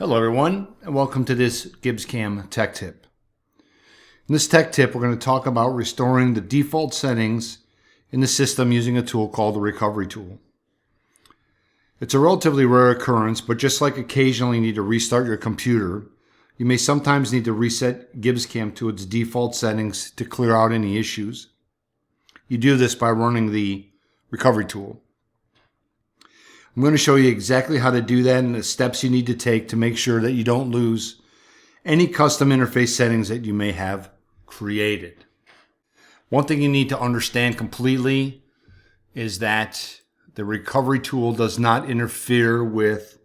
Hello everyone, and welcome to this GibbsCAM Tech Tip. In this tech tip, we're going to talk about restoring the default settings in the system using a tool called the recovery tool. It's a relatively rare occurrence, but just like occasionally you need to restart your computer, you may sometimes need to reset GibbsCAM to its default settings to clear out any issues. You do this by running the recovery tool. I'm going to show you exactly how to do that and the steps you need to take to make sure that you don't lose any custom interface settings that you may have created. One thing you need to understand completely is that the recovery tool does not interfere with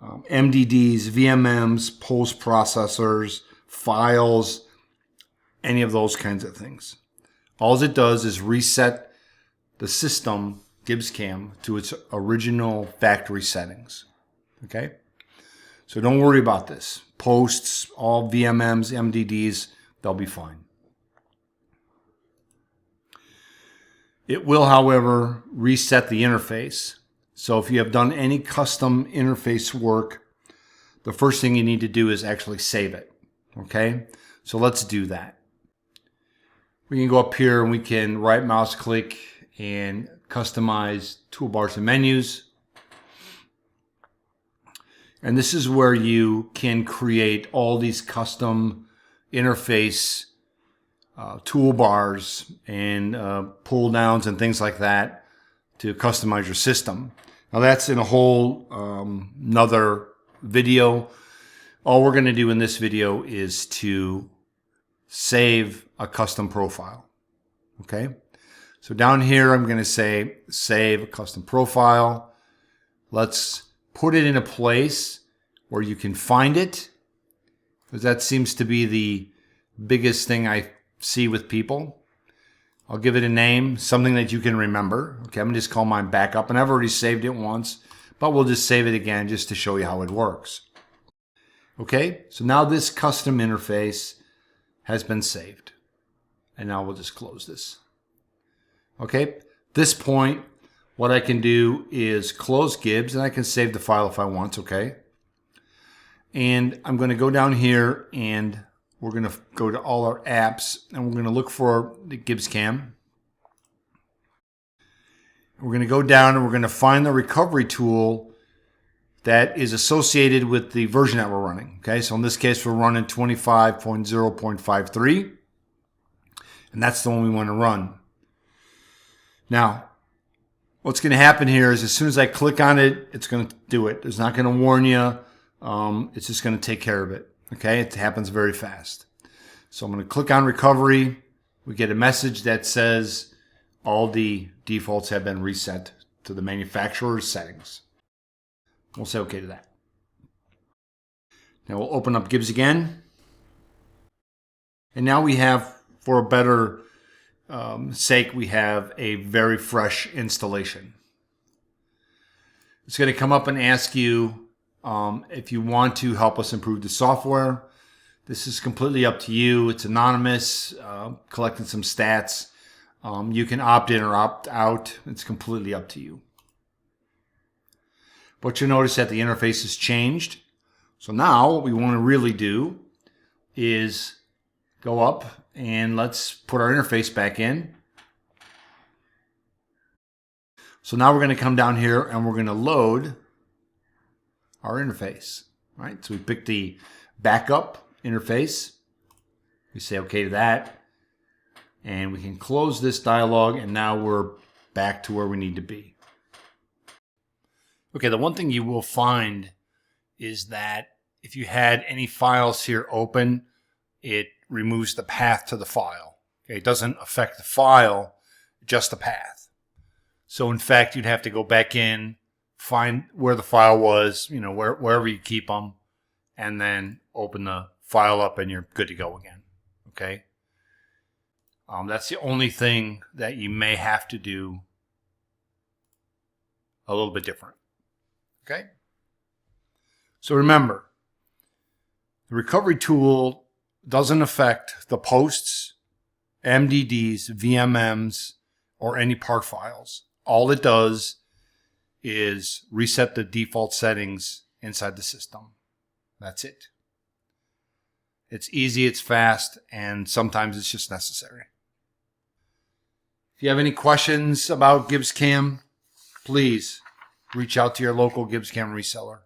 MDDs, VMMs, post processors, files, any of those kinds of things. All it does is reset the system GibbsCAM to its original factory settings. Okay? So don't worry about this. Posts, all VMMs, MDDs, they'll be fine. It will, however, reset the interface. So if you have done any custom interface work, the first thing you need to do is actually save it. Okay? So let's do that. We can go up here and we can right mouse click and customize toolbars and menus. And this is where you can create all these custom interface toolbars and pull downs and things like that to customize your system. Now that's in a whole another video. All we're going to do in this video is to save a custom profile. Okay? So down here, I'm going to say save a custom profile. Let's put it in a place where you can find it, because that seems to be the biggest thing I see with people. I'll give it a name, something that you can remember. Okay, I'm going to just call mine backup, and I've already saved it once, but we'll just save it again just to show you how it works. Okay, so now this custom interface has been saved. And now we'll just close this. Okay, this point, what I can do is close Gibbs, and I can save the file if I want, okay? And I'm going to go down here, and we're going to go to all our apps, and we're going to look for the GibbsCAM. We're going to go down, and we're going to find the recovery tool that is associated with the version that we're running, okay? So in this case, we're running 25.0.53, and that's the one we want to run. Now, what's going to happen here is as soon as I click on it, it's going to do it. It's not going to warn you. It's just going to take care of it. Okay, it happens very fast. So I'm going to click on recovery. We get a message that says all the defaults have been reset to the manufacturer's settings. We'll say okay to that. Now we'll open up Gibbs again. And now we have, for a better sake, we have a very fresh installation. It's going to come up and ask you if you want to help us improve the software. This is completely up to you. It's anonymous, collecting some stats. You can opt in or opt out. It's completely up to you. But you'll notice that the interface has changed. So now what we want to really do is go up and let's put our interface back in. So now we're going to come down here and we're going to load our interface. Right? So we pick the backup interface. We say okay to that. And we can close this dialog, and now we're back to where we need to be. Okay, the one thing you will find is that if you had any files here open, it removes the path to the file. Okay, it doesn't affect the file, just the path. So in fact, you'd have to go back in, find where the file was, wherever you keep them, and then open the file up and you're good to go again. Okay? That's the only thing that you may have to do a little bit different. Okay? So remember, the recovery tool doesn't affect the posts, MDDs, VMMs, or any part files. All it does is reset the default settings inside the system. That's it. It's easy, it's fast, and sometimes it's just necessary. If you have any questions about GibbsCAM, please reach out to your local GibbsCAM reseller.